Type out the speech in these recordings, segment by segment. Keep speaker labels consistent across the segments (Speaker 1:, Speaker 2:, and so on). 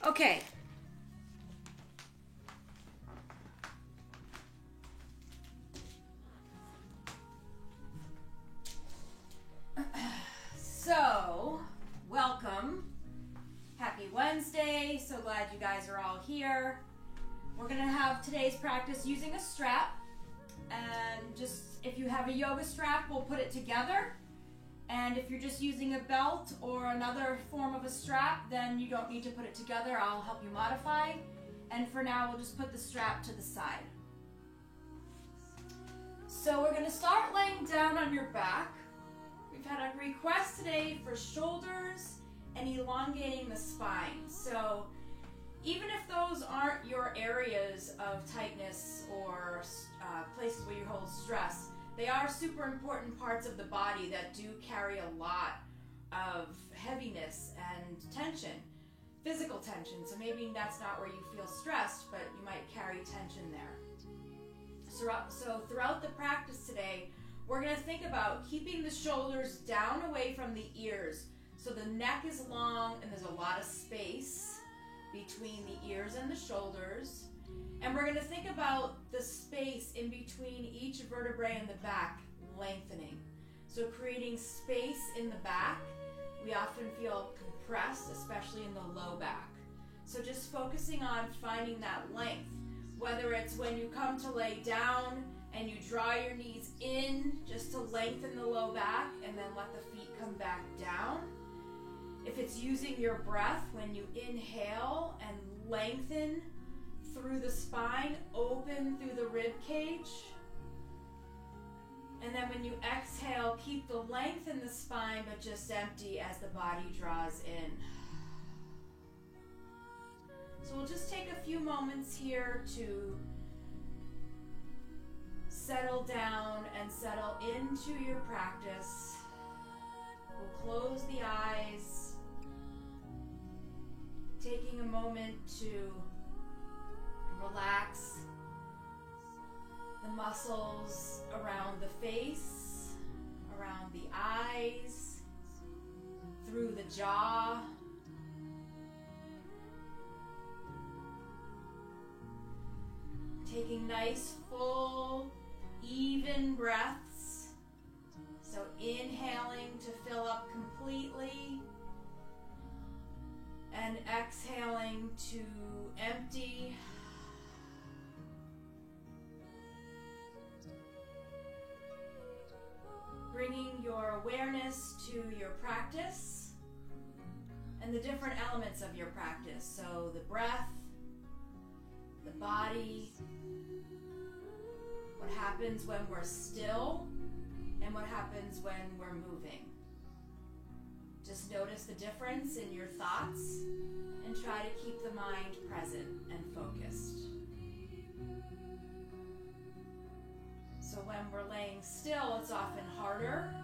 Speaker 1: Okay. So, welcome. Happy Wednesday. So glad you guys are all here. We're going to have today's practice using a strap. And just, if you have a yoga strap, we'll put it together. And if you're just using a belt or another form of a strap, then you don't need to put it together. I'll help you modify. And for now, we'll just put the strap to the side. So we're going to start laying down on your back. We've had a request today for shoulders and elongating the spine. So even if those aren't your areas of tightness or places where you hold stress, they are super important parts of the body that do carry a lot of heaviness and tension, physical tension. So maybe that's not where you feel stressed, but you might carry tension there. So throughout the practice today, we're going to think about keeping the shoulders down away from the ears. So the neck is long and there's a lot of space between the ears and the shoulders. And we're going to think about the space in between each vertebrae in the back lengthening. So creating space in the back. We often feel compressed, especially in the low back. So just focusing on finding that length, whether it's when you come to lay down and you draw your knees in just to lengthen the low back and then let the feet come back down. If it's using your breath, when you inhale and lengthen through the spine, open through the rib cage. And then when you exhale, keep the length in the spine, but just empty as the body draws in. So we'll just take a few moments here to settle down and settle into your practice. We'll close the eyes, taking a moment to relax the muscles around the face, around the eyes, through the jaw. Taking nice, full, even breaths. So inhaling to fill up completely and exhaling to empty. Bringing your awareness to your practice and the different elements of your practice. So the breath, the body, what happens when we're still, and what happens when we're moving. Just notice the difference in your thoughts and try to keep the mind present and focused. So when we're laying still, it's often harder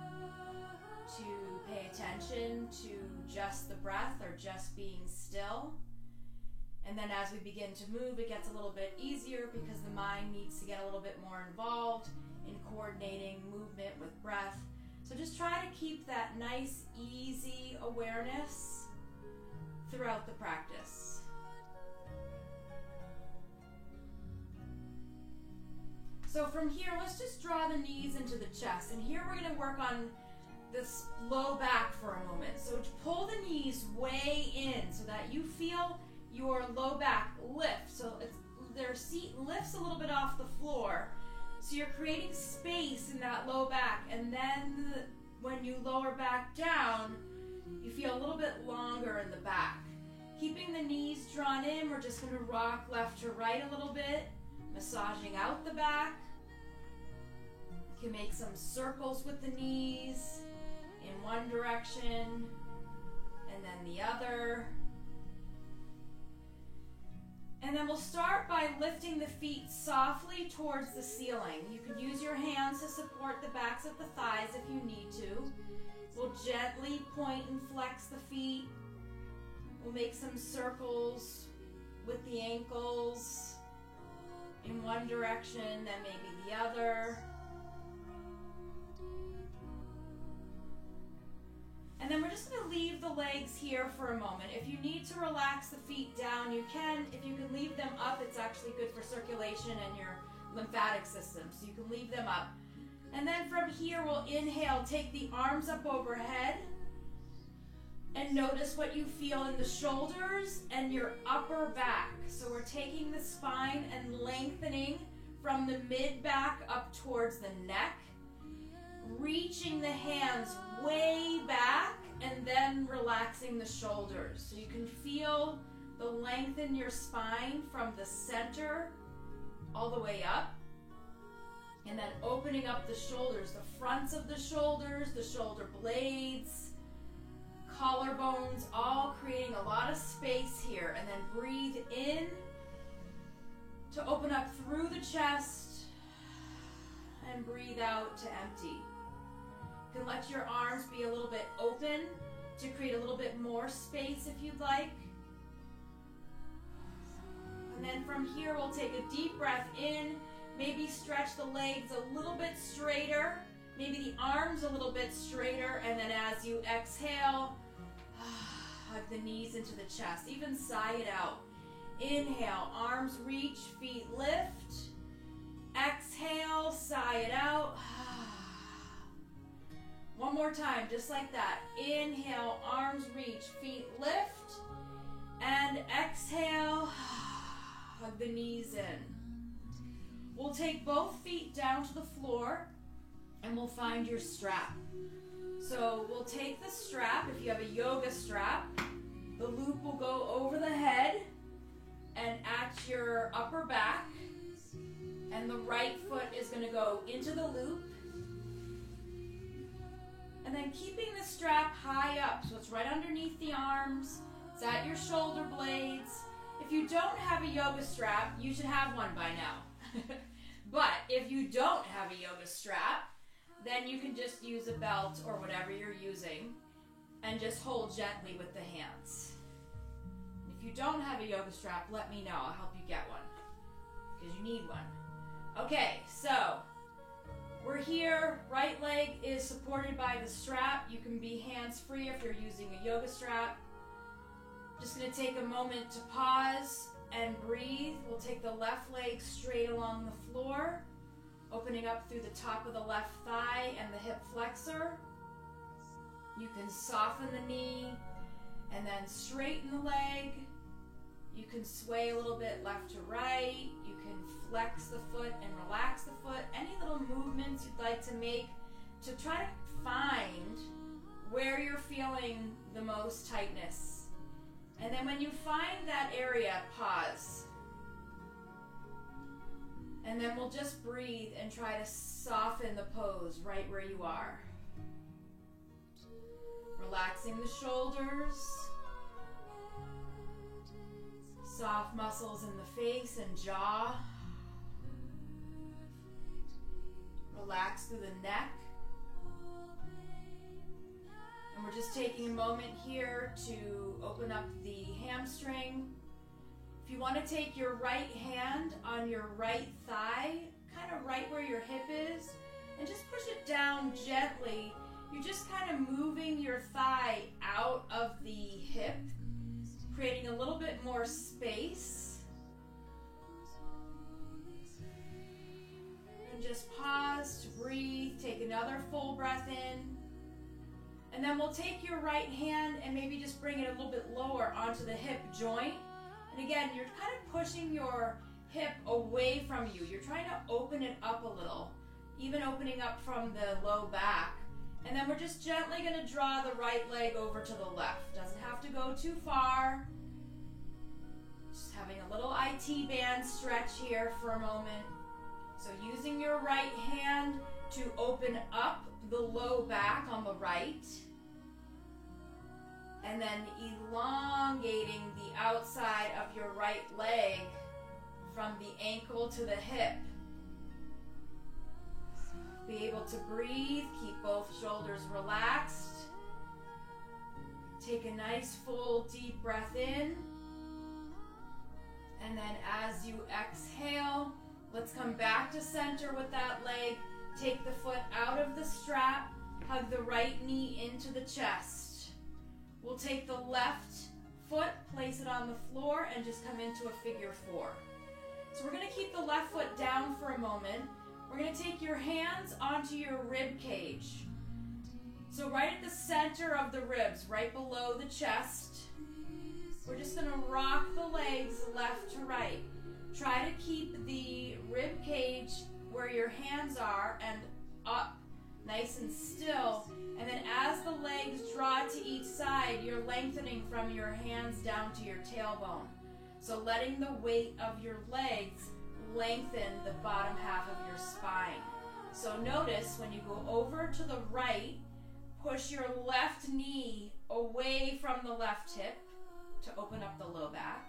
Speaker 1: to pay attention to just the breath or just being still. And then as we begin to move, it gets a little bit easier because the mind needs to get a little bit more involved in coordinating movement with breath. So just try to keep that nice, easy awareness throughout the practice. So from here, let's just draw the knees into the chest. And here we're going to work on this low back for a moment. So pull the knees way in so that you feel your low back lift. So their seat lifts a little bit off the floor. So you're creating space in that low back. And then when you lower back down, you feel a little bit longer in the back. Keeping the knees drawn in, we're just going to rock left to right a little bit, massaging out the back. You can make some circles with the knees in one direction and then the other. And then we'll start by lifting the feet softly towards the ceiling. You can use your hands to support the backs of the thighs if you need to. We'll gently point and flex the feet. We'll make some circles with the ankles in one direction, then maybe the other. And then we're just going to leave the legs here for a moment. If you need to relax the feet down, you can. If you can leave them up, it's actually good for circulation and your lymphatic system. So you can leave them up. And then from here, we'll inhale, take the arms up overhead. And notice what you feel in the shoulders and your upper back. So we're taking the spine and lengthening from the mid-back up towards the neck. Reaching the hands way back and then relaxing the shoulders. So you can feel the length in your spine from the center all the way up. And then opening up the shoulders, the fronts of the shoulders, the shoulder blades, collarbones, all creating a lot of space here. And then breathe in to open up through the chest and breathe out to empty. You can let your arms be a little bit open to create a little bit more space if you'd like. And then from here, we'll take a deep breath in. Maybe stretch the legs a little bit straighter. Maybe the arms a little bit straighter. And then as you exhale, hug the knees into the chest. Even sigh it out. Inhale, arms reach, feet lift. Exhale, sigh it out. One more time, just like that. Inhale, arms reach, feet lift. And exhale, hug the knees in. We'll take both feet down to the floor and we'll find your strap. So we'll take the strap, if you have a yoga strap, the loop will go over the head and at your upper back, and the right foot is going to go into the loop. And then keeping the strap high up, so it's right underneath the arms, it's at your shoulder blades. If you don't have a yoga strap, you should have one by now. But if you don't have a yoga strap, then you can just use a belt or whatever you're using and just hold gently with the hands. If you don't have a yoga strap, let me know. I'll help you get one because you need one. Okay, so we're here. Right leg is supported by the strap. You can be hands-free if you're using a yoga strap. Just going to take a moment to pause and breathe. We'll take the left leg straight along the floor, opening up through the top of the left thigh and the hip flexor. You can soften the knee and then straighten the leg. You can sway a little bit left to right. You can flex the foot and relax the foot. Any little movements you'd like to make to try to find where you're feeling the most tightness. And then when you find that area, pause. And then we'll just breathe and try to soften the pose right where you are. Relaxing the shoulders. Soft muscles in the face and jaw. Relax through the neck. And we're just taking a moment here to open up the hamstring. If you want to take your right hand on your right thigh, kind of right where your hip is, and just push it down gently. You're just kind of moving your thigh out of the hip, creating a little bit more space. And just pause to breathe, take another full breath in. And then we'll take your right hand and maybe just bring it a little bit lower onto the hip joint. And again, you're kind of pushing your hip away from you. You're trying to open it up a little, even opening up from the low back. And then we're just gently going to draw the right leg over to the left. Doesn't have to go too far. Just having a little IT band stretch here for a moment. So using your right hand to open up the low back on the right. And then elongating the outside of your right leg from the ankle to the hip. Be able to breathe, keep both shoulders relaxed. Take a nice full deep breath in. And then as you exhale, let's come back to center with that leg. Take the foot out of the strap, hug the right knee into the chest. We'll take the left foot, place it on the floor, and just come into a figure 4. So we're going to keep the left foot down for a moment. We're going to take your hands onto your rib cage. So right at the center of the ribs, right below the chest, we're just going to rock the legs left to right. Try to keep the rib cage where your hands are and up, nice and still. And then as the legs draw to each side, you're lengthening from your hands down to your tailbone. So letting the weight of your legs lengthen the bottom half of your spine. So notice when you go over to the right, push your left knee away from the left hip to open up the low back.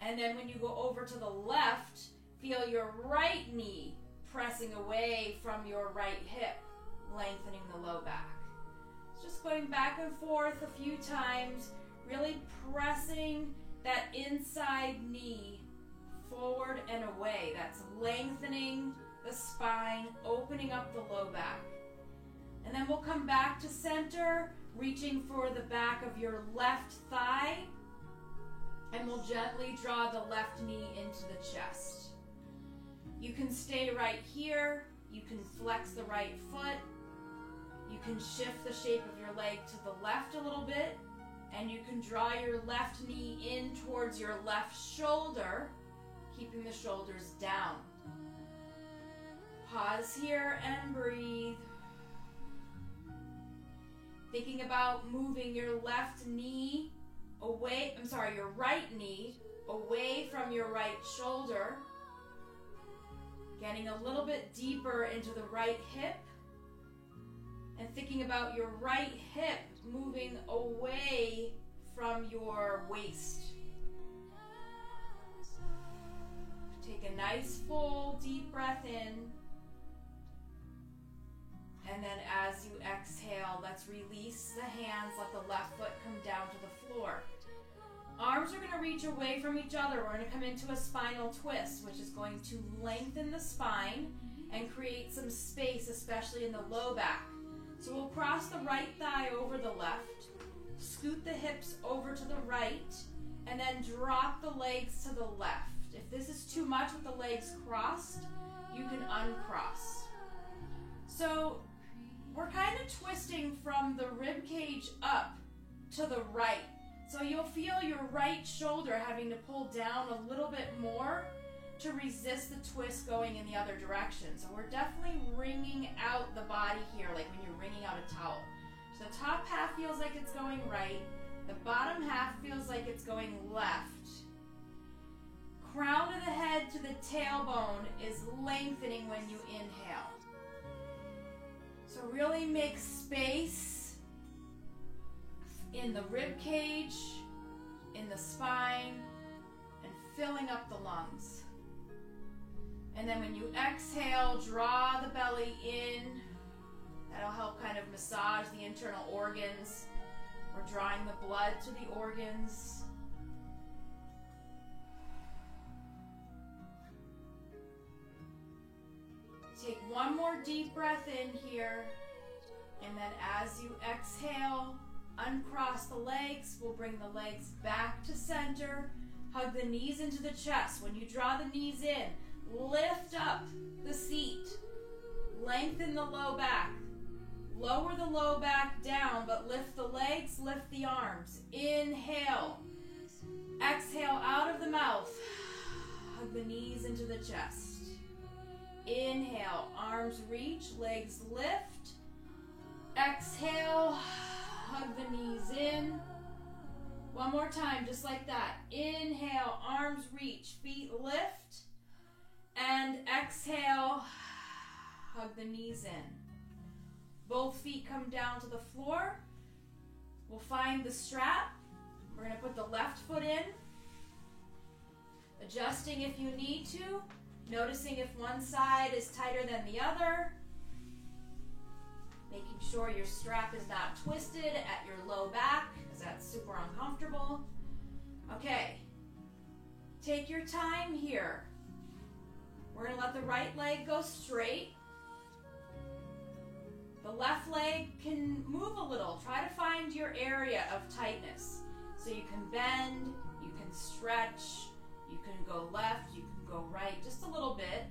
Speaker 1: And then when you go over to the left, feel your right knee pressing away from your right hip, lengthening the low back. Just going back and forth a few times, really pressing that inside knee forward and away. That's lengthening the spine, opening up the low back. And then we'll come back to center, reaching for the back of your left thigh, and we'll gently draw the left knee into the chest. You can stay right here. You can flex the right foot. You can shift the shape of your leg to the left a little bit, and you can draw your left knee in towards your left shoulder, keeping the shoulders down. Pause here and breathe. Thinking about moving your left knee away, your right knee away from your right shoulder. Getting a little bit deeper into the right hip. And thinking about your right hip moving away from your waist. Take a nice full deep breath in. And then as you exhale, let's release the hands, let the left foot come down to the floor. Arms are going to reach away from each other. We're going to come into a spinal twist, which is going to lengthen the spine and create some space, especially in the low back. So we'll cross the right thigh over the left, scoot the hips over to the right, and then drop the legs to the left. If this is too much with the legs crossed, you can uncross. So we're kind of twisting from the rib cage up to the right. So you'll feel your right shoulder having to pull down a little bit more to resist the twist going in the other direction. So we're definitely wringing out the body here, like when you're wringing out a towel. So the top half feels like it's going right. The bottom half feels like it's going left. Crown of the head to the tailbone is lengthening when you inhale. So really make space in the rib cage, in the spine, and filling up the lungs. And then when you exhale, draw the belly in. That'll help kind of massage the internal organs. We're drawing the blood to the organs. Take one more deep breath in here. And then as you exhale, uncross the legs. We'll bring the legs back to center. Hug the knees into the chest. When you draw the knees in, lift up the seat. Lengthen the low back. Lower the low back down, but lift the legs, lift the arms. Inhale. Exhale out of the mouth. Hug the knees into the chest. Inhale, arms reach, legs lift. Exhale, hug the knees in. One more time, just like that. Inhale, arms reach, feet lift. And exhale, hug the knees in. Both feet come down to the floor. We'll find the strap. We're going to put the left foot in. Adjusting if you need to. Noticing if one side is tighter than the other. Making sure your strap is not twisted at your low back, because that's super uncomfortable. Okay. Take your time here. We're going to let the right leg go straight. The left leg can move a little. Try to find your area of tightness. So you can bend, you can stretch, you can go left, you can go right, just a little bit.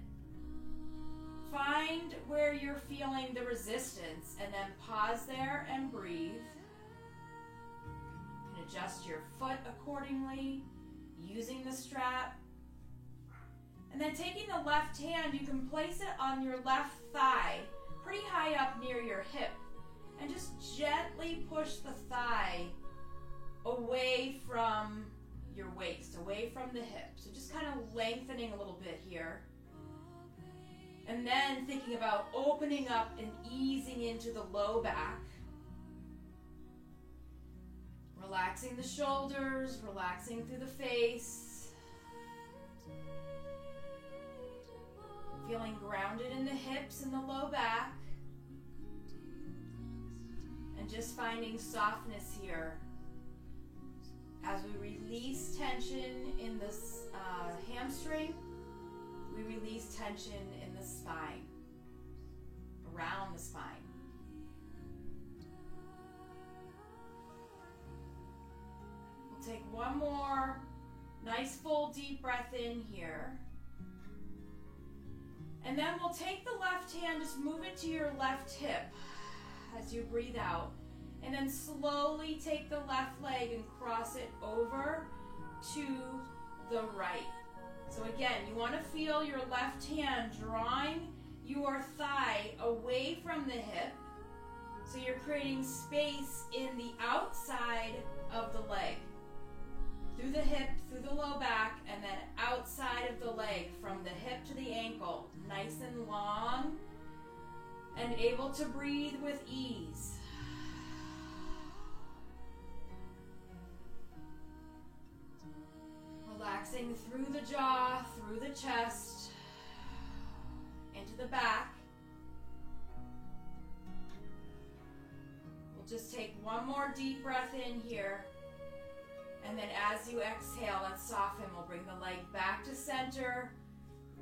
Speaker 1: Find where you're feeling the resistance and then pause there and breathe. You can adjust your foot accordingly, using the strap. And then taking the left hand, you can place it on your left thigh, pretty high up near your hip, and just gently push the thigh away from your waist, away from the hip. So just kind of lengthening a little bit here. And then thinking about opening up and easing into the low back. Relaxing the shoulders, relaxing through the face. Feeling grounded in the hips and the low back. And just finding softness here as we release tension in the hamstring. We release tension in the spine, around the spine. We'll take one more nice full deep breath in here. And then we'll take the left hand, just move it to your left hip as you breathe out. And then slowly take the left leg and cross it over to the right. So again, you want to feel your left hand drawing your thigh away from the hip. So you're creating space in the outside of the leg. Through the hip, through the low back, and then outside of the leg from the hip to the ankle. Nice and long and able to breathe with ease. Relaxing through the jaw, through the chest, into the back. We'll just take one more deep breath in here. And then as you exhale, let's soften. We'll bring the leg back to center.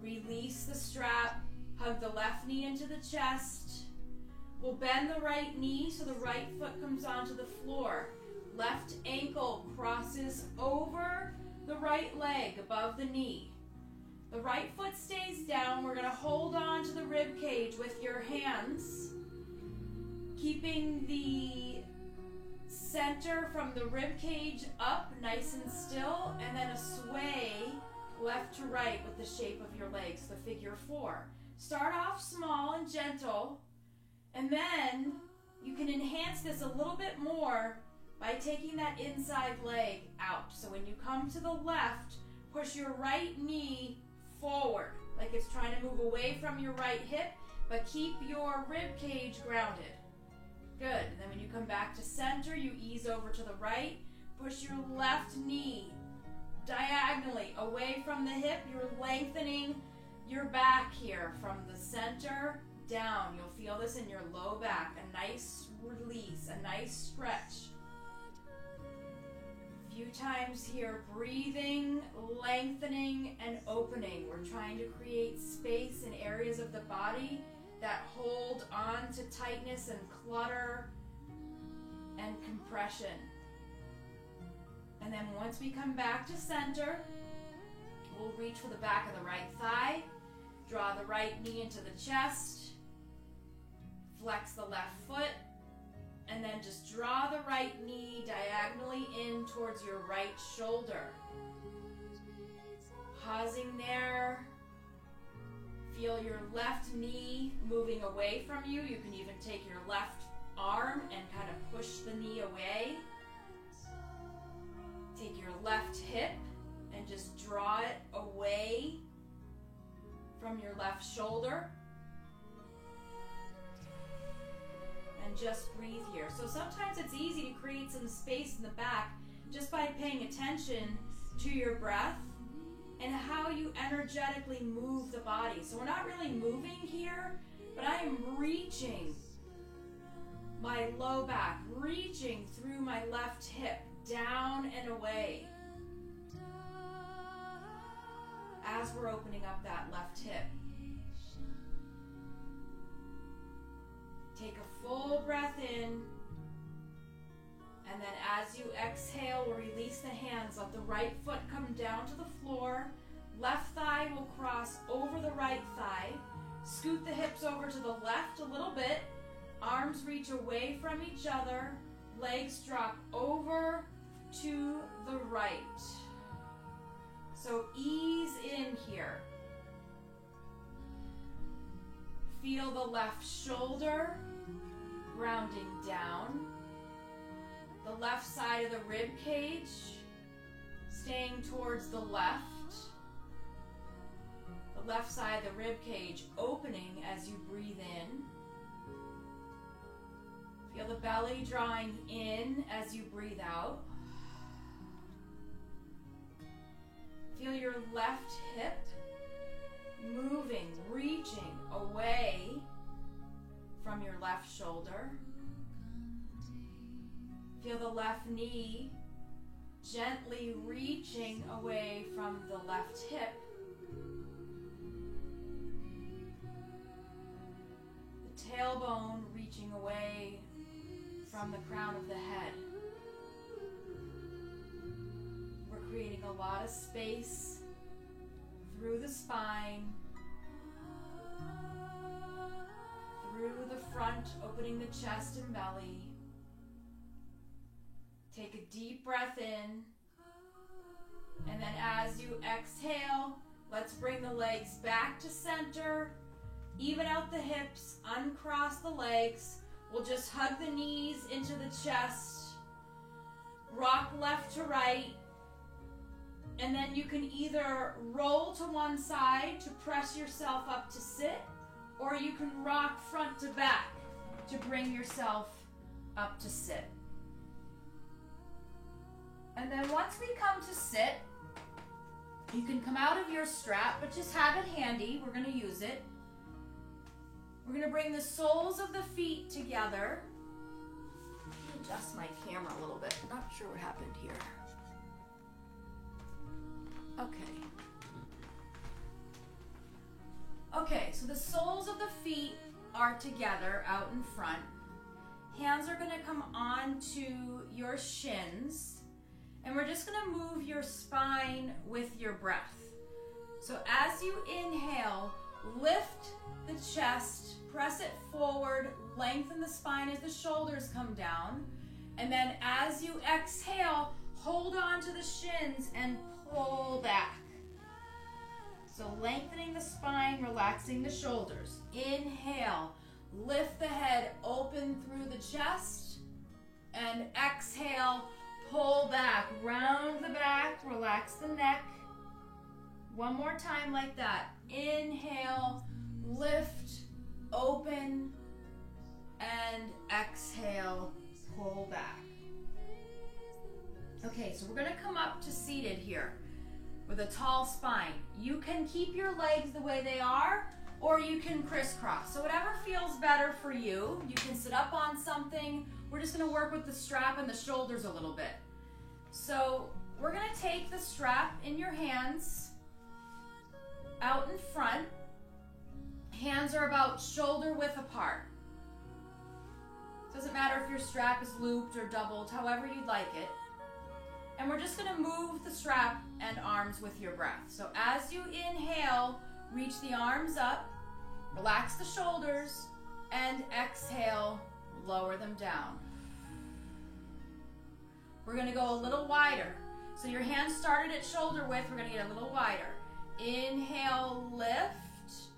Speaker 1: Release the strap. Hug the left knee into the chest. We'll bend the right knee so the right foot comes onto the floor. Left ankle crosses over the right leg above the knee. The right foot stays down. We're going to hold on to the rib cage with your hands, keeping the center from the rib cage up nice and still, and then a sway left to right with the shape of your legs, the figure 4. Start off small and gentle, and then you can enhance this a little bit more by taking that inside leg out. So when you come to the left, push your right knee forward, like it's trying to move away from your right hip, but keep your rib cage grounded. Good. And then when you come back to center, you ease over to the right, push your left knee diagonally away from the hip. You're lengthening your back here from the center down. You'll feel this in your low back. A nice release, a nice stretch. A few times here, breathing, lengthening, and opening. We're trying to create space in areas of the body that hold on to tightness and clutter and compression. And then once we come back to center, we'll reach for the back of the right thigh, draw the right knee into the chest, flex the left foot, and then just draw the right knee diagonally in towards your right shoulder. Pausing there. Feel your left knee moving away from you. You can even take your left arm and kind of push the knee away. Take your left hip and just draw it away from your left shoulder. And just breathe here. So sometimes it's easy to create some space in the back just by paying attention to your breath and how you energetically move the body. So we're not really moving here, but I am reaching my low back, reaching through my left hip, down and away. As we're opening up that left hip. Take a full breath in. And then as you exhale, we'll release the hands. Let the right foot come down to the floor. Left thigh will cross over the right thigh. Scoot the hips over to the left a little bit. Arms reach away from each other. Legs drop over to the right. So ease in here. Feel the left shoulder grounding down. The left side of the rib cage staying towards the left. The left side of the rib cage opening as you breathe in. Feel the belly drawing in as you breathe out. Feel your left hip moving, reaching away from your left shoulder. Feel the left knee gently reaching away from the left hip. The tailbone reaching away from the crown of the head. We're creating a lot of space through the spine, through the front, opening the chest and belly. Take a deep breath in, and then as you exhale, let's bring the legs back to center, even out the hips, uncross the legs. We'll just hug the knees into the chest, rock left to right, and then you can either roll to one side to press yourself up to sit, or you can rock front to back to bring yourself up to sit. And then once we come to sit, you can come out of your strap, but just have it handy. We're going to use it. We're going to bring the soles of the feet together. Let me adjust my camera a little bit. I'm not sure what happened here. Okay, so the soles of the feet are together out in front. Hands are going to come onto your shins. And we're just going to move your spine with your breath. So as you inhale, lift the chest, press it forward, lengthen the spine as the shoulders come down. And then as you exhale, hold on to the shins and pull back. So lengthening the spine, relaxing the shoulders. Inhale, lift the head open through the chest. And exhale, pull back, round the back, relax the neck. One more time like that. Inhale, lift, open, and exhale, pull back. Okay, so we're going to come up to seated here with a tall spine. You can keep your legs the way they are, or you can crisscross. So whatever feels better for you. You can sit up on something. We're just going to work with the strap and the shoulders a little bit. So we're going to take the strap in your hands out in front. Hands are about shoulder width apart. Doesn't matter if your strap is looped or doubled, however you'd like it. And we're just going to move the strap and arms with your breath. So as you inhale, reach the arms up, relax the shoulders, and exhale, lower them down. We're going to go a little wider. So your hands started at shoulder width. We're going to get a little wider. Inhale, lift,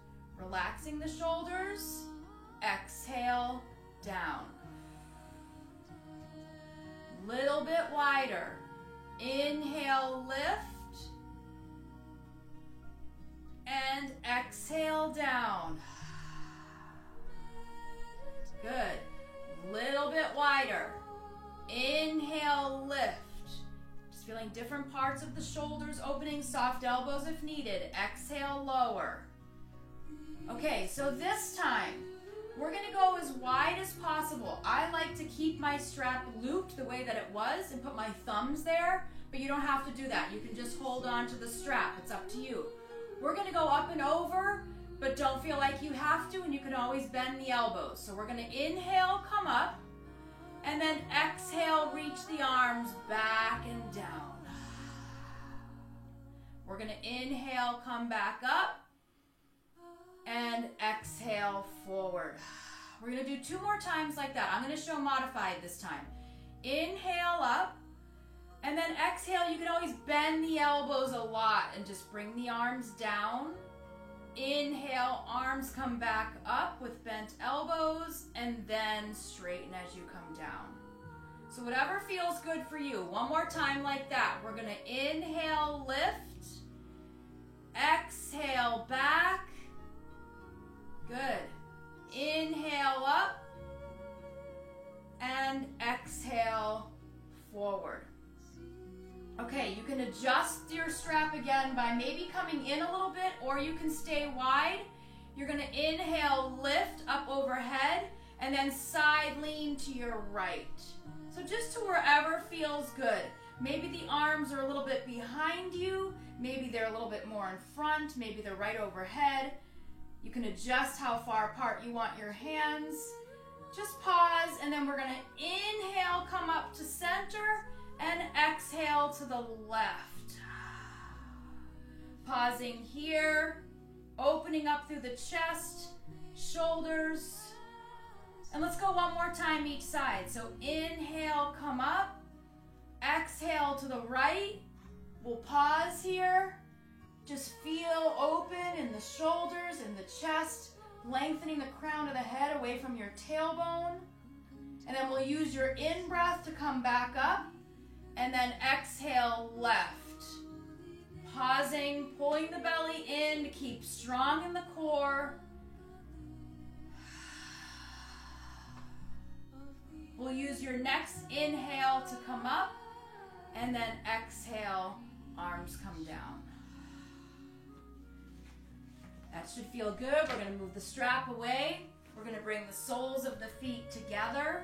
Speaker 1: relaxing the shoulders. Exhale, down. Little bit wider. Inhale, lift. And exhale, down. Good. Little bit wider. Inhale, lift. Just feeling different parts of the shoulders opening, soft elbows if needed. Exhale, lower. Okay, so this time, we're going to go as wide as possible. I like to keep my strap looped the way that it was and put my thumbs there, but you don't have to do that. You can just hold on to the strap. It's up to you. We're going to go up and over, but don't feel like you have to, and you can always bend the elbows. So we're gonna inhale, come up, and then exhale, reach the arms back and down. We're gonna inhale, come back up, and exhale forward. We're gonna do 2 more times like that. I'm gonna show modified this time. Inhale up, and then exhale. You can always bend the elbows a lot and just bring the arms down. Inhale, arms come back up with bent elbows, and then straighten as you come down. So whatever feels good for you. 1 more time like that. We're gonna inhale, lift, exhale, back. Good. Inhale up, and exhale forward. Okay, you can adjust your strap again by maybe coming in a little bit, or you can stay wide. You're gonna inhale, lift up overhead, and then side lean to your right. So just to wherever feels good. Maybe the arms are a little bit behind you, maybe they're a little bit more in front, maybe they're right overhead. You can adjust how far apart you want your hands. Just pause, and then we're gonna inhale, come up to center, and exhale to the left. Pausing here, opening up through the chest, shoulders. And let's go 1 more time each side. So inhale, come up, exhale to the right. We'll pause here. Just feel open in the shoulders and the chest, lengthening the crown of the head away from your tailbone. And then we'll use your in-breath to come back up, and then exhale left. Pausing, pulling the belly in to keep strong in the core. We'll use your next inhale to come up, and then exhale, arms come down. That should feel good. We're going to move the strap away. We're going to bring the soles of the feet together.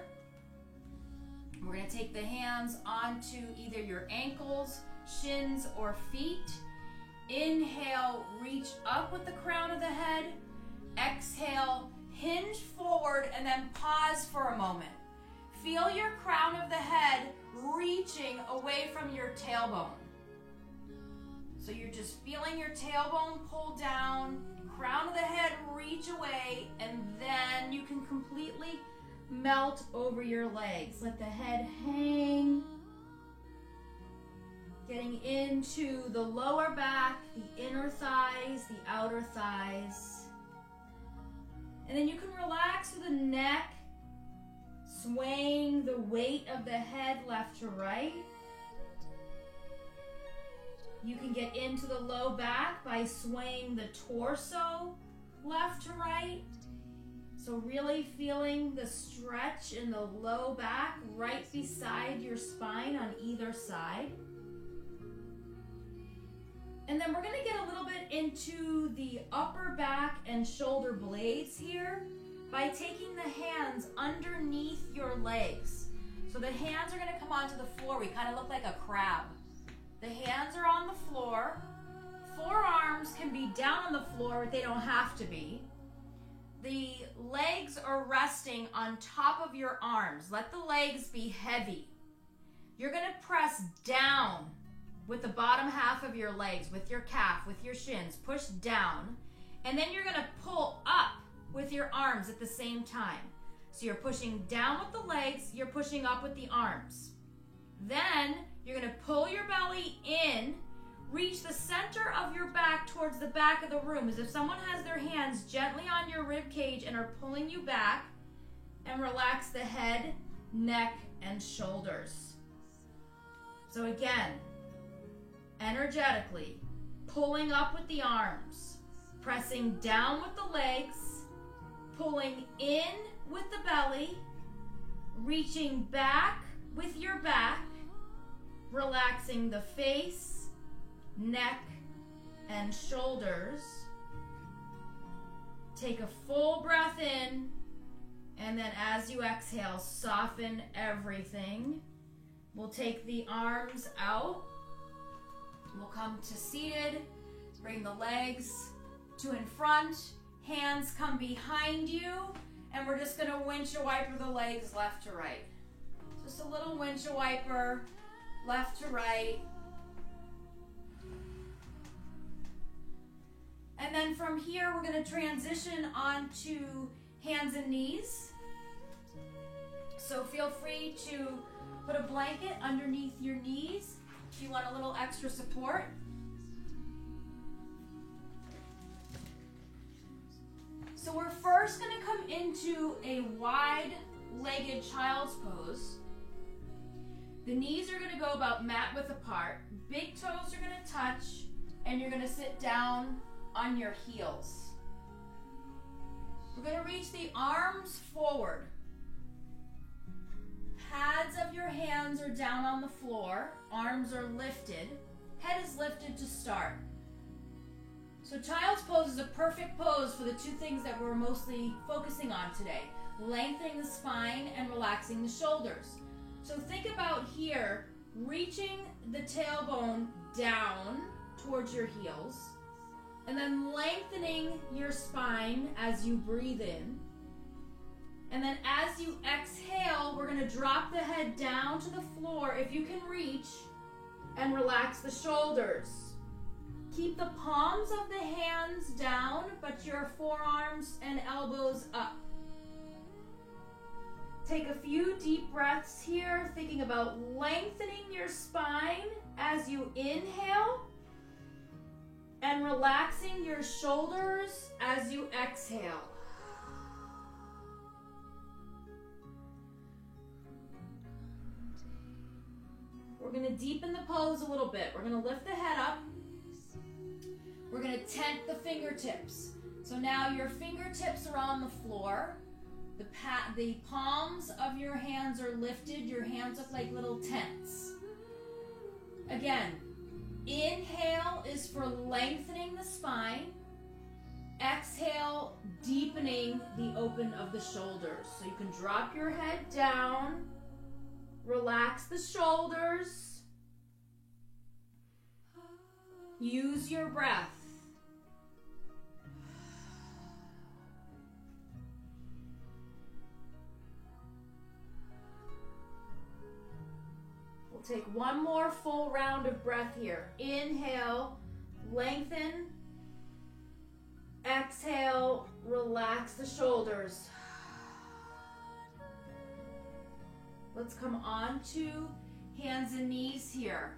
Speaker 1: We're going to take the hands onto either your ankles, shins, or feet. Inhale, reach up with the crown of the head. Exhale, hinge forward, and then pause for a moment. Feel your crown of the head reaching away from your tailbone. So you're just feeling your tailbone pull down, crown of the head reach away, and then you can completely melt over your legs. Let the head hang. Getting into the lower back, the inner thighs, the outer thighs. And then you can relax through the neck, swaying the weight of the head left to right. You can get into the low back by swaying the torso left to right. So really feeling the stretch in the low back right beside your spine on either side. And then we're going to get a little bit into the upper back and shoulder blades here by taking the hands underneath your legs. So the hands are going to come onto the floor. We kind of look like a crab. The hands are on the floor. Forearms can be down on the floor, but they don't have to be. The legs are resting on top of your arms. Let the legs be heavy. You're going to press down with the bottom half of your legs, with your calf, with your shins. Push down. And then you're going to pull up with your arms at the same time. So you're pushing down with the legs, you're pushing up with the arms. Then you're going to pull your belly in, reach the center of your back towards the back of the room, as if someone has their hands gently on your rib cage and are pulling you back, and relax the head, neck, and shoulders. So again, energetically, pulling up with the arms, pressing down with the legs, pulling in with the belly, reaching back with your back, relaxing the face, neck, and shoulders. Take a full breath in, and then as you exhale, soften everything. We'll take the arms out. We'll come to seated, bring the legs to in front, hands come behind you, and we're just gonna windshield wiper the legs left to right. Just a little windshield wiper, left to right. And then from here, we're gonna transition onto hands and knees. So feel free to put a blanket underneath your knees if you want a little extra support. So we're first gonna come into a wide-legged child's pose. The knees are gonna go about mat width apart. Big toes are gonna touch, and you're gonna sit down on your heels. We're gonna reach the arms forward. Pads of your hands are down on the floor. Arms are lifted. Head is lifted to start. So child's pose is a perfect pose for the two things that we're mostly focusing on today. Lengthening the spine and relaxing the shoulders. So think about here, reaching the tailbone down towards your heels, and then lengthening your spine as you breathe in. And then as you exhale, we're gonna drop the head down to the floor if you can reach, and relax the shoulders. Keep the palms of the hands down, but your forearms and elbows up. Take a few deep breaths here, thinking about lengthening your spine as you inhale, and relaxing your shoulders as you exhale. We're going to deepen the pose a little bit. We're going to lift the head up. We're going to tent the fingertips. So now your fingertips are on the floor. The palms of your hands are lifted. Your hands look like little tents. Again, inhale is for lengthening the spine. Exhale, deepening the open of the shoulders. So you can drop your head down, relax the shoulders, use your breath. We'll take one more full round of breath here. Inhale, lengthen. Exhale, relax the shoulders. Let's come on to hands and knees here.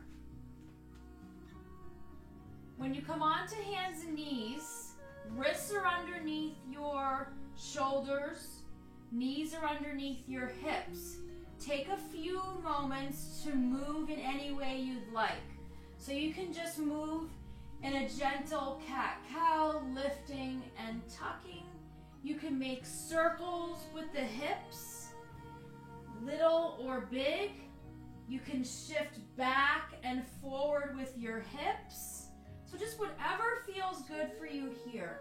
Speaker 1: When you come on to hands and knees, wrists are underneath your shoulders, knees are underneath your hips. Take a few moments to move in any way you'd like. So you can just move in a gentle cat-cow, lifting and tucking. You can make circles with the hips, little or big. You can shift back and forward with your hips. So just whatever feels good for you here.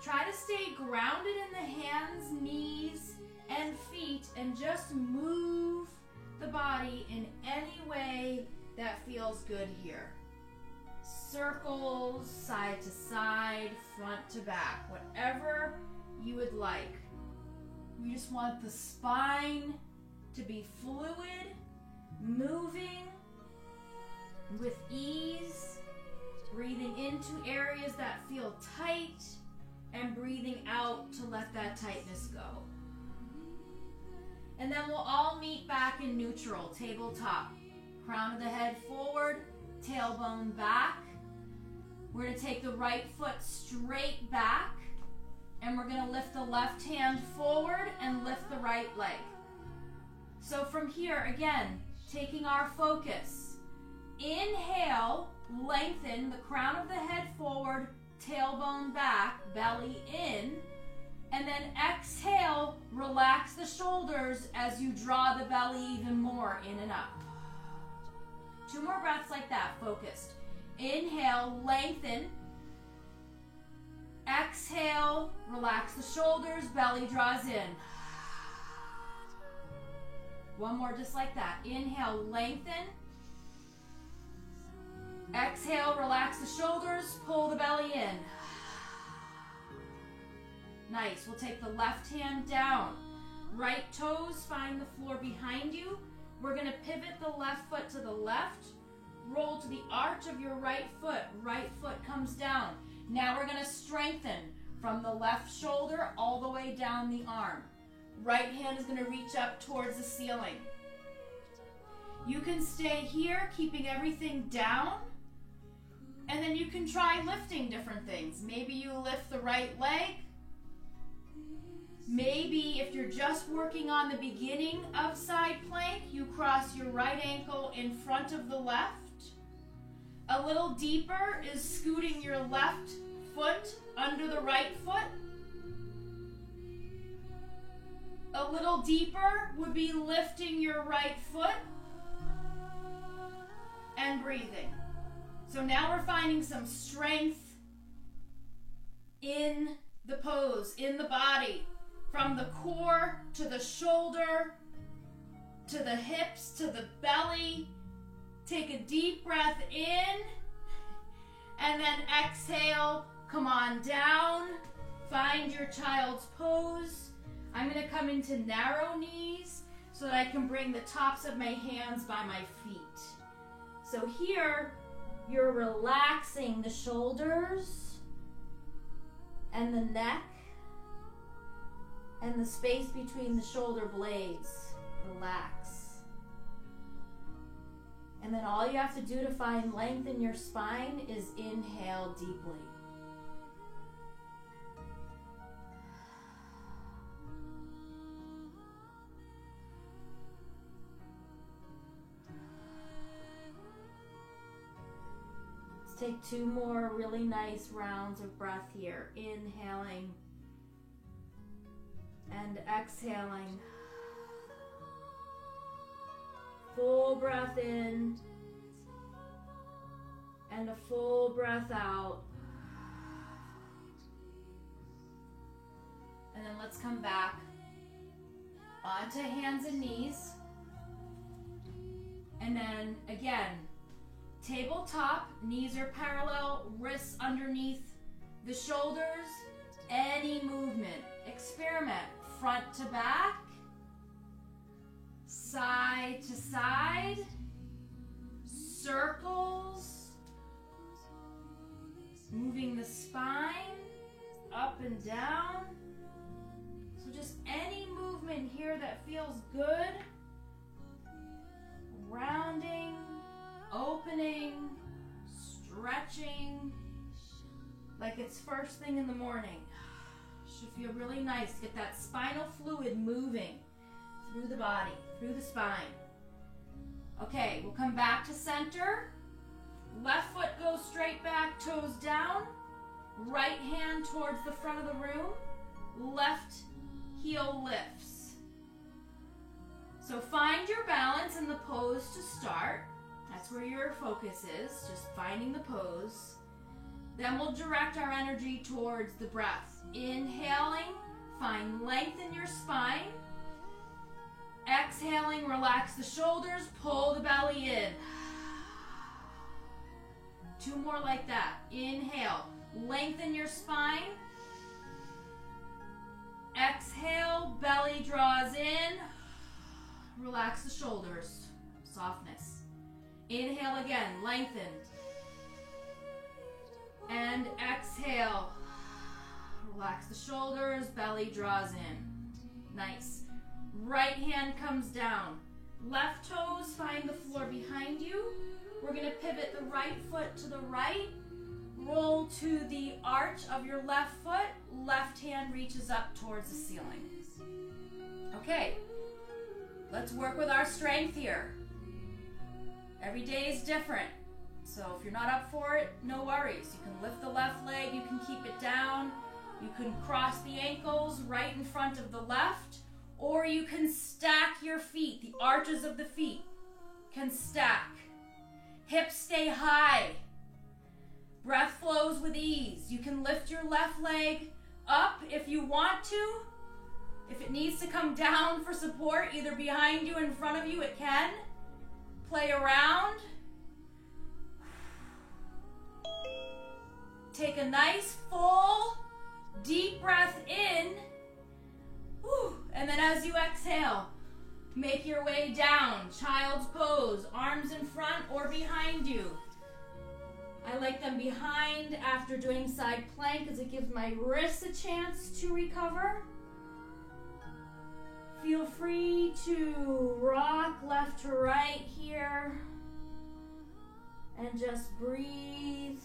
Speaker 1: Try to stay grounded in the hands, knees, and feet, and just move the body in any way that feels good here. Circles, side to side, front to back, whatever you would like. We just want the spine to be fluid, moving with ease, breathing into areas that feel tight, and breathing out to let that tightness go. And then we'll all meet back in neutral, tabletop. Crown of the head forward, tailbone back. We're going to take the right foot straight back, and we're going to lift the left hand forward and lift the right leg. So from here, again, taking our focus. Inhale, lengthen the crown of the head forward, tailbone back, belly in. And then exhale, relax the shoulders as you draw the belly even more in and up. 2 more breaths like that, focused. Inhale, lengthen. Exhale, relax the shoulders, belly draws in. 1 more just like that. Inhale, lengthen. Exhale, relax the shoulders, pull the belly in. Nice. We'll take the left hand down. Right toes find the floor behind you. We're going to pivot the left foot to the left. Roll to the arch of your right foot. Right foot comes down. Now we're going to strengthen from the left shoulder all the way down the arm. Right hand is going to reach up towards the ceiling. You can stay here, keeping everything down. And then you can try lifting different things. Maybe you lift the right leg. Maybe if you're just working on the beginning of side plank, you cross your right ankle in front of the left. A little deeper is scooting your left foot under the right foot. A little deeper would be lifting your right foot and breathing. So now we're finding some strength in the pose, in the body, from the core to the shoulder, to the hips, to the belly. Take a deep breath in, and then exhale, come on down. Find your child's pose. I'm gonna come into narrow knees so that I can bring the tops of my hands by my feet. So here, you're relaxing the shoulders and the neck and the space between the shoulder blades. Relax. And then all you have to do to find length in your spine is inhale deeply. Take 2 more really nice rounds of breath here. Inhaling and exhaling. Full breath in and a full breath out. And then let's come back onto hands and knees. And then again, tabletop, knees are parallel, wrists underneath the shoulders. Any movement. Experiment. Front to back, side to side, circles, moving the spine up and down. So just any movement here that feels good. Rounding, opening, stretching, like it's first thing in the morning. Should feel really nice. Get that spinal fluid moving through the body, through the spine. Okay, we'll come back to center. Left foot goes straight back, toes down. Right hand towards the front of the room. Left heel lifts. So find your balance in the pose to start. That's where your focus is, just finding the pose. Then we'll direct our energy towards the breath. Inhaling, find length in your spine. Exhaling, relax the shoulders, pull the belly in. 2 more like that. Inhale, lengthen your spine. Exhale, belly draws in. Relax the shoulders, softness. Inhale again, lengthen. And exhale. Relax the shoulders, belly draws in. Nice. Right hand comes down. Left toes find the floor behind you. We're going to pivot the right foot to the right. Roll to the arch of your left foot. Left hand reaches up towards the ceiling. Okay. Let's work with our strength here. Every day is different. So if you're not up for it, no worries. You can lift the left leg, you can keep it down. You can cross the ankles right in front of the left, or you can stack your feet. The arches of the feet can stack. Hips stay high. Breath flows with ease. You can lift your left leg up if you want to. If it needs to come down for support, either behind you or in front of you, it can. Play around. Take a nice full Deep breath in. Whew. And then as you exhale, make your way down. Child's pose, arms in front or behind you. I like them behind after doing side plank because it gives my wrists a chance to recover. Feel free to rock left to right here and just breathe.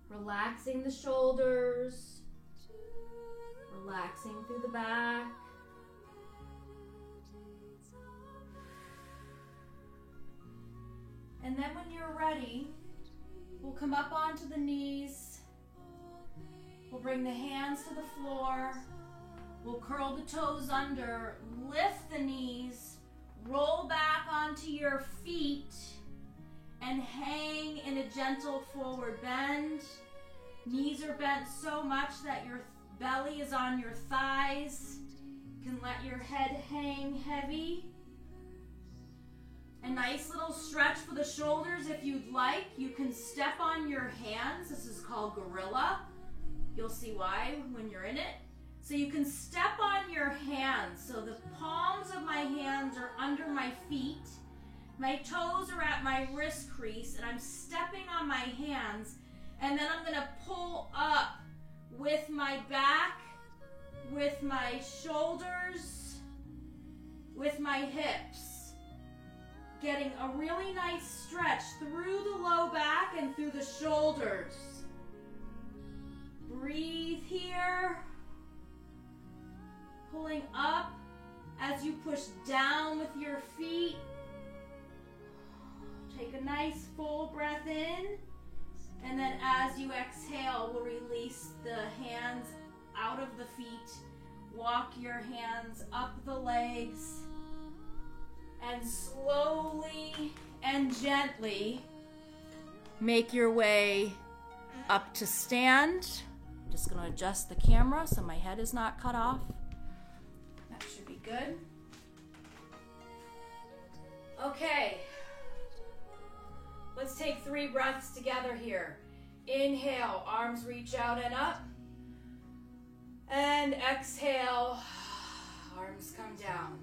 Speaker 1: Relaxing the shoulders, relaxing through the back. And then when you're ready, we'll come up onto the knees. We'll bring the hands to the floor. We'll curl the toes under, lift the knees, roll back onto your feet, and hang in a gentle forward bend. Knees are bent so much that your belly is on your thighs. You can let your head hang heavy. A nice little stretch for the shoulders if you'd like. You can step on your hands. This is called gorilla. You'll see why when you're in it. So you can step on your hands. So the palms of my hands are under my feet. My toes are at my wrist crease and I'm stepping on my hands. And then I'm gonna pull up with my back, with my shoulders, with my hips. Getting a really nice stretch through the low back and through the shoulders. Breathe here. Pulling up as you push down with your feet. Take a nice full breath in. And then as you exhale, we'll release the hands out of the feet. Walk your hands up the legs. And slowly and gently make your way up to stand. I'm just going to adjust the camera so my head is not cut off. That should be good. Okay. Let's take 3 breaths together here. Inhale, arms reach out and up. And exhale, arms come down.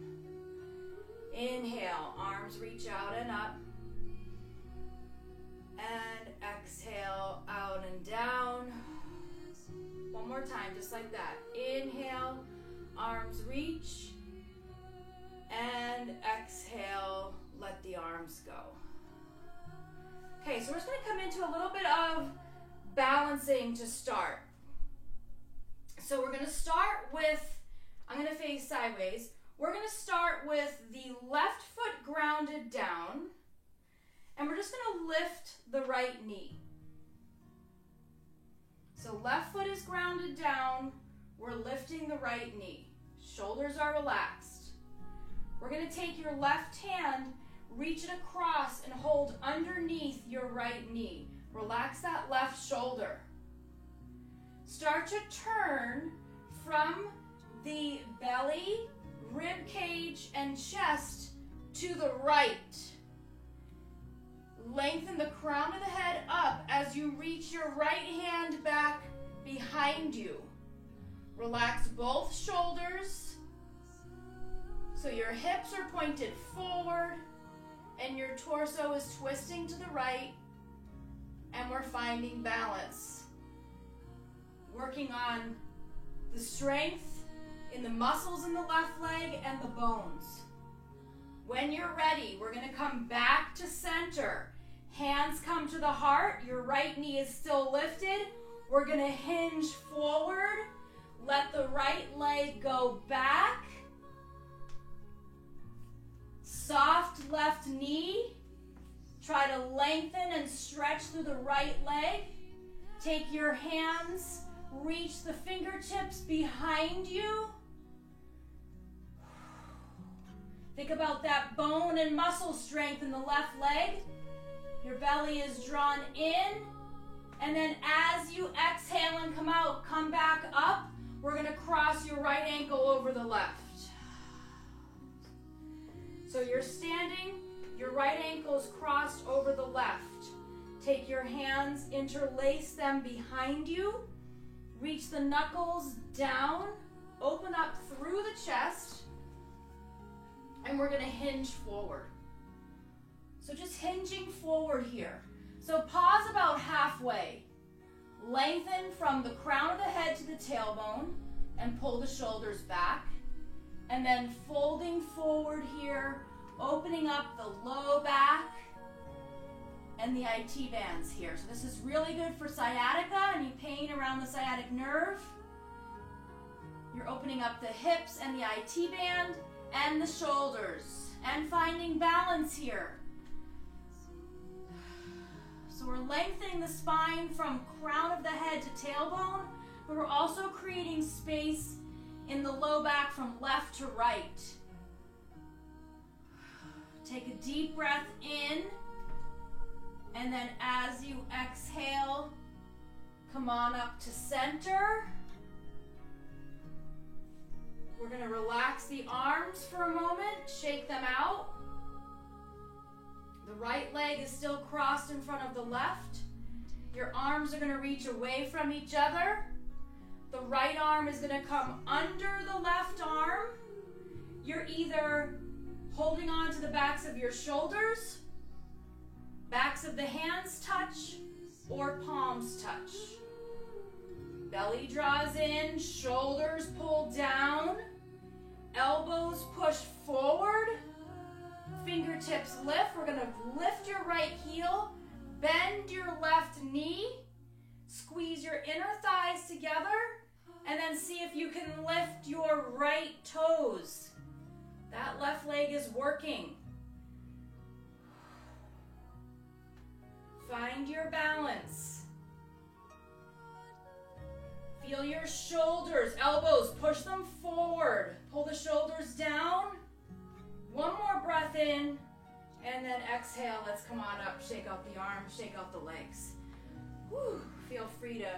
Speaker 1: Inhale, arms reach out and up. And exhale, out and down. One more time, just like that. Inhale, arms reach. And exhale, let the arms go. Okay, so we're just going to come into a little bit of balancing to start. So we're going to start with, I'm going to face sideways. We're going to start with the left foot grounded down, and we're just going to lift the right knee. So left foot is grounded down, we're lifting the right knee. Shoulders are relaxed. We're going to take your left hand, reach it across, and hold underneath your right knee. Relax that left shoulder. Start to turn from the belly, rib cage, and chest to the right. Lengthen the crown of the head up as you reach your right hand back behind you. Relax both shoulders so your hips are pointed forward and your torso is twisting to the right, and we're finding balance. Working on the strength in the muscles in the left leg and the bones. When you're ready, we're going to come back to center. Hands come to the heart. Your right knee is still lifted. We're going to hinge forward. Let the right leg go back. Soft left knee. Try to lengthen and stretch through the right leg. Take your hands, reach the fingertips behind you. Think about that bone and muscle strength in the left leg. Your belly is drawn in. And then as you exhale and come out, come back up. We're going to cross your right ankle over the left. So you're standing, your right ankle is crossed over the left. Take your hands, interlace them behind you, reach the knuckles down, open up through the chest, and we're gonna hinge forward. So just hinging forward here. So pause about halfway. Lengthen from the crown of the head to the tailbone and pull the shoulders back. And then folding forward here, opening up the low back and the IT bands here. So this is really good for sciatica, any pain around the sciatic nerve. You're opening up the hips and the IT band and the shoulders and finding balance here. So we're lengthening the spine from crown of the head to tailbone, but we're also creating space in the low back from left to right. Take a deep breath in, and then as you exhale, come on up to center. We're going to relax the arms for a moment, shake them out. The right leg is still crossed in front of the left. Your arms are going to reach away from each other. The right arm is going to come under the left arm. You're either holding on to the backs of your shoulders, backs of the hands touch, or palms touch. Belly draws in, shoulders pull down, elbows push forward, fingertips lift. We're going to lift your right heel, bend your left knee, squeeze your inner thighs together, and then see if you can lift your right toes. That left leg is working. Find your balance. Feel your shoulders, elbows, push them forward. Pull the shoulders down. One more breath in, and then exhale. Let's come on up, shake out the arms, shake out the legs. Whew. Feel free to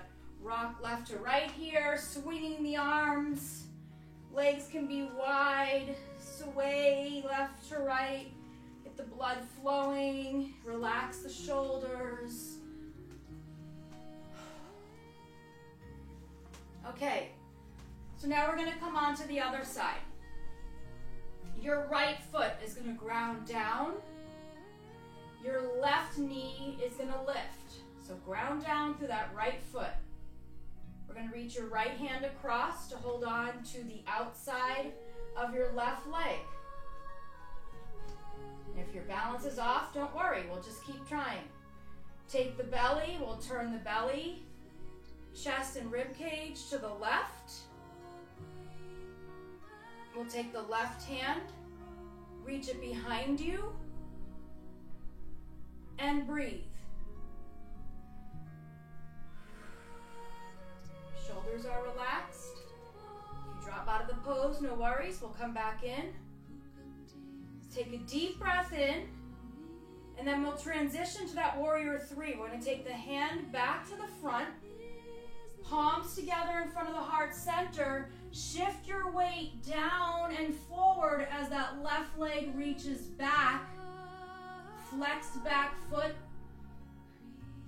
Speaker 1: rock left to right here, swinging the arms. Legs can be wide, sway left to right. Get the blood flowing, relax the shoulders. Okay, so now we're going to come on to the other side. Your right foot is going to ground down. Your left knee is going to lift. So ground down through that right foot. We're going to reach your right hand across to hold on to the outside of your left leg. And if your balance is off, don't worry, we'll just keep trying. Take the belly, we'll turn the belly, chest and rib cage to the left. We'll take the left hand, reach it behind you, and breathe. Shoulders are relaxed. If you drop out of the pose, no worries, we'll come back in. Take a deep breath in, and then we'll transition to that warrior three. We're going to take the hand back to the front, palms together in front of the heart center. Shift your weight down and forward as that left leg reaches back. Flexed back foot.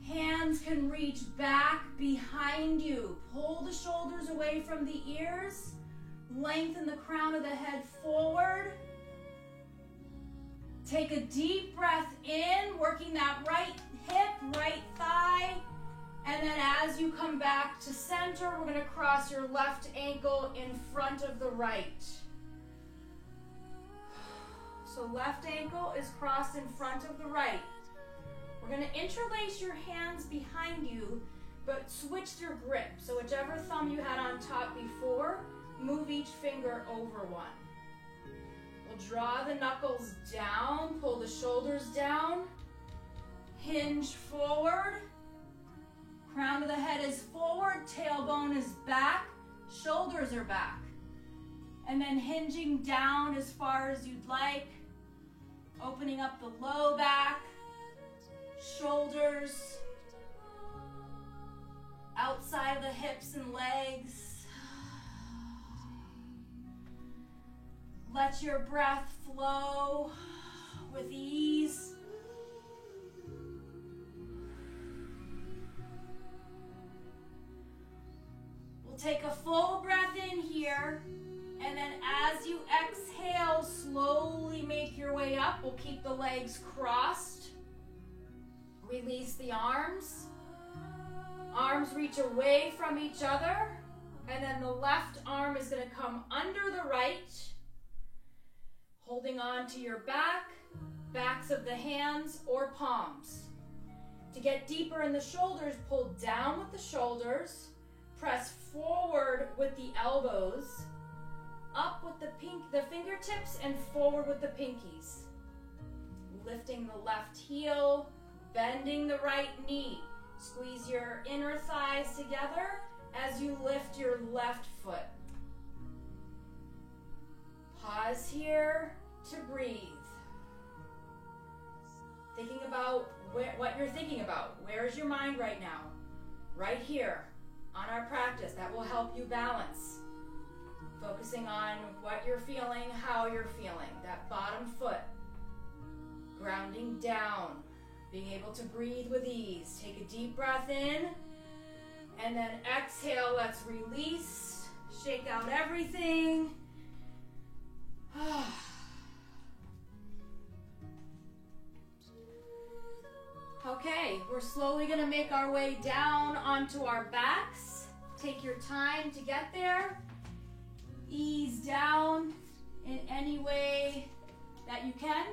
Speaker 1: Hands can reach back behind you. Pull the shoulders away from the ears. Lengthen the crown of the head forward. Take a deep breath in, working that right hip, right thigh. And then as you come back to center, we're going to cross your left ankle in front of the right. So left ankle is crossed in front of the right. We're going to interlace your hands behind you, but switch your grip. So whichever thumb you had on top before, move each finger over one. We'll draw the knuckles down, pull the shoulders down, hinge forward. Crown of the head is forward, tailbone is back, shoulders are back. And then hinging down as far as you'd like, opening up the low back, shoulders, outside of the hips and legs. Let your breath flow with ease. We'll take a full breath in here, and then as you exhale, slowly make your way up. We'll keep the legs crossed. Release the arms. Arms reach away from each other, and then the left arm is going to come under the right, holding on to your back, backs of the hands or palms. To get deeper in the shoulders, pull down with the shoulders, press forward with the elbows, up with the fingertips, and forward with the pinkies. Lifting the left heel, bending the right knee. Squeeze your inner thighs together as you lift your left foot. Pause here to breathe. Thinking about what you're thinking about. Where's your mind right now? Right here on our practice. That will help you balance. Focusing on what you're feeling, how you're feeling. That bottom foot. Grounding down. Being able to breathe with ease. Take a deep breath in. And then exhale. Let's release. Shake out everything. Okay, we're slowly going to make our way down onto our backs. Take your time to get there. Ease down in any way that you can.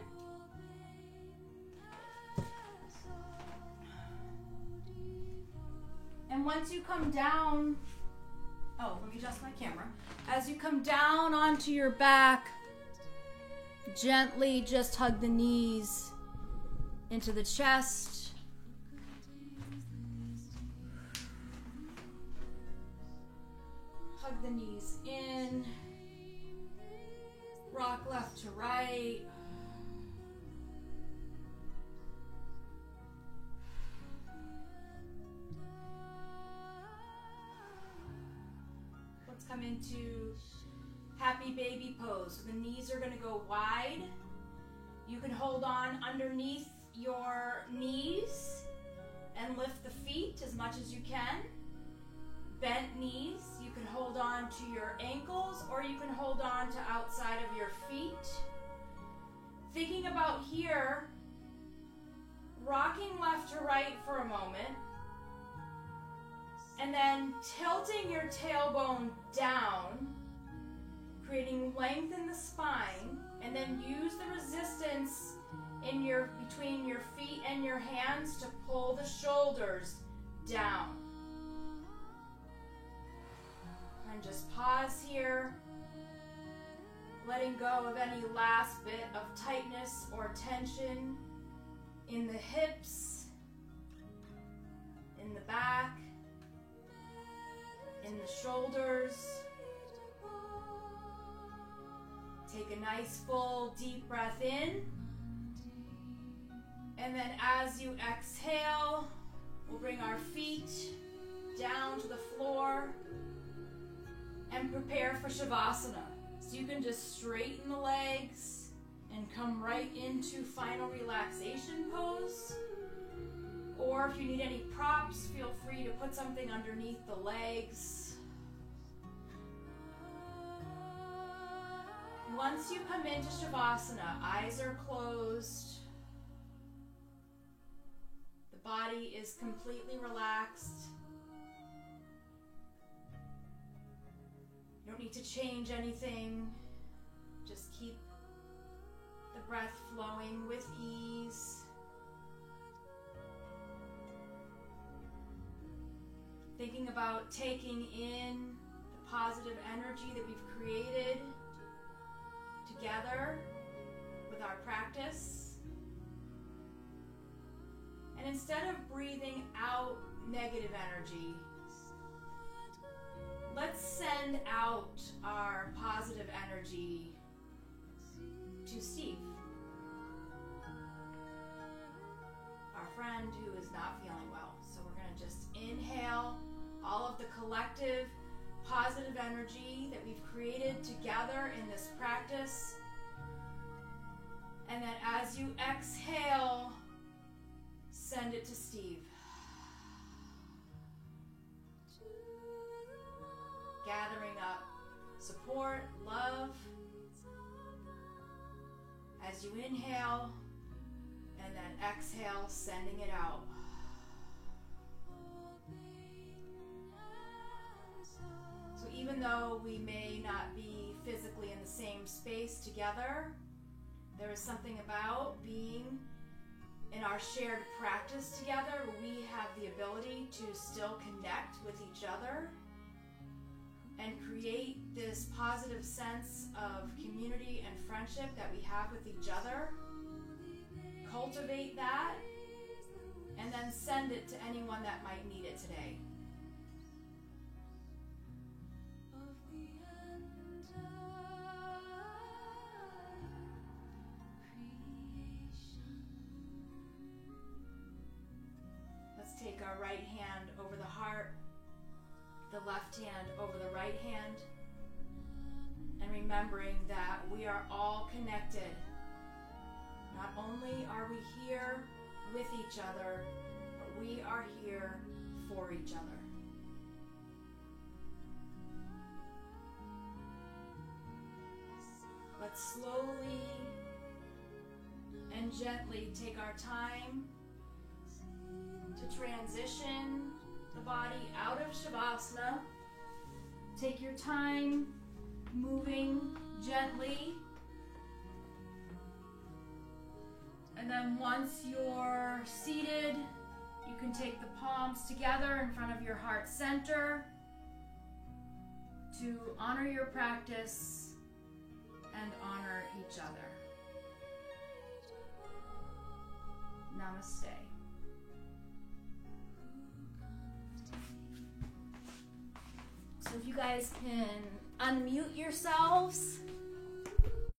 Speaker 1: And once you come down, let me adjust my camera. As you come down onto your back, gently just hug the knees into the chest. Hug the knees in. Rock left to right. Let's come into happy baby pose. So the knees are going to go wide. You can hold on underneath your knees and lift the feet as much as you can. Bent knees, you can hold on to your ankles or you can hold on to outside of your feet. Thinking about here, rocking left to right for a moment, and then tilting your tailbone down, creating length in the spine, and then use the resistance in between your feet and your hands to pull the shoulders down. And just pause here, letting go of any last bit of tightness or tension in the hips, in the back, in the shoulders. Take a nice full deep breath in. And then as you exhale, we'll bring our feet down to the floor and prepare for Shavasana. So you can just straighten the legs and come right into final relaxation pose. Or if you need any props, feel free to put something underneath the legs. Once you come into Shavasana, eyes are closed. The body is completely relaxed. You don't need to change anything. Just keep the breath flowing with ease. Thinking about taking in the positive energy that we've created together with our practice. And instead of breathing out negative energy, let's send out our positive energy to Steve, our friend who is not feeling well. So we're going to just inhale all of the collective positive energy that we've created together in this practice. And then as you exhale, send it to Steve. Gathering up support, love. As you inhale, and then exhale, sending it out. So even though we may not be physically in the same space together, there is something about being in our shared practice together where we have the ability to still connect with each other and create this positive sense of community and friendship that we have with each other. Cultivate that, and then send it to anyone that might need it today. Let's take our right hand over the heart, the left hand over the right hand, and remembering that we are all connected. Not only are we here with each other, but we are here for each other. Let's slowly and gently take our time to transition the body out of Shavasana. Take your time moving gently. And then once you're seated, you can take the palms together in front of your heart center to honor your practice and honor each other. Namaste. So if you guys can unmute yourselves.